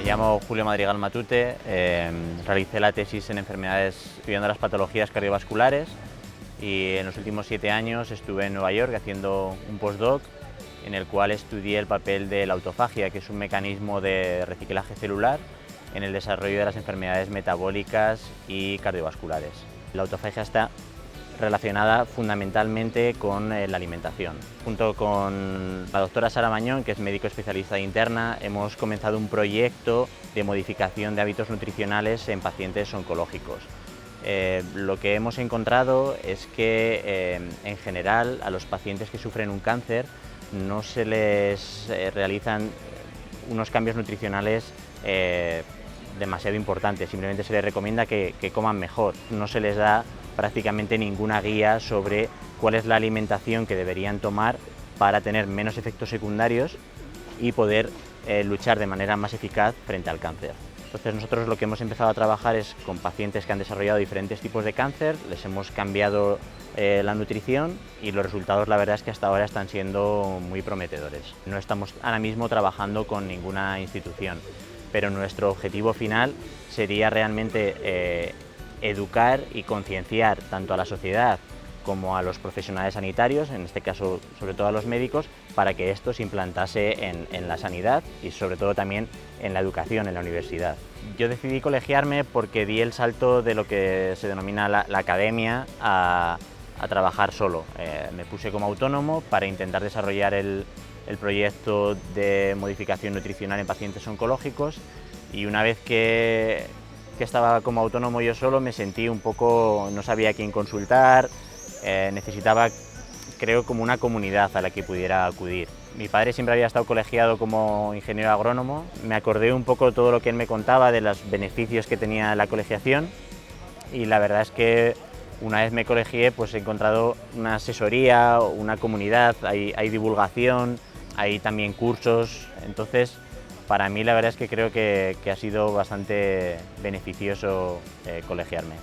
llamo Julio Madrigal Matute, realicé la tesis en enfermedades estudiando las patologías cardiovasculares y en los últimos 7 años estuve en Nueva York haciendo un postdoc en el cual estudié el papel de la autofagia, que es un mecanismo de reciclaje celular en el desarrollo de las enfermedades metabólicas y cardiovasculares. La autofagia está relacionada fundamentalmente con la alimentación. Junto con la doctora Sara Mañón, que es médico especialista interna, hemos comenzado un proyecto de modificación de hábitos nutricionales en pacientes oncológicos. Lo que hemos encontrado es que en general a los pacientes que sufren un cáncer no se les realizan unos cambios nutricionales demasiado importantes, simplemente se les recomienda que coman mejor, no se les da prácticamente ninguna guía sobre cuál es la alimentación que deberían tomar para tener menos efectos secundarios y poder luchar de manera más eficaz frente al cáncer. Entonces nosotros lo que hemos empezado a trabajar es con pacientes que han desarrollado diferentes tipos de cáncer, les hemos cambiado la nutrición y los resultados la verdad es que hasta ahora están siendo muy prometedores. No estamos ahora mismo trabajando con ninguna institución, pero nuestro objetivo final sería realmente educar y concienciar tanto a la sociedad como a los profesionales sanitarios, en este caso sobre todo a los médicos, para que esto se implantase en la sanidad y sobre todo también en la educación, en la universidad. Yo decidí colegiarme porque di el salto de lo que se denomina la academia a trabajar solo. Me puse como autónomo para intentar desarrollar el proyecto de modificación nutricional en pacientes oncológicos y una vez que estaba como autónomo yo solo me sentí un poco, no sabía a quién consultar, necesitaba, creo, como una comunidad a la que pudiera acudir. Mi padre siempre había estado colegiado como ingeniero agrónomo, me acordé un poco de todo lo que él me contaba de los beneficios que tenía la colegiación y la verdad es que una vez me colegié pues he encontrado una asesoría, una comunidad, hay divulgación, hay también cursos, entonces para mí la verdad es que creo que ha sido bastante beneficioso colegiarme.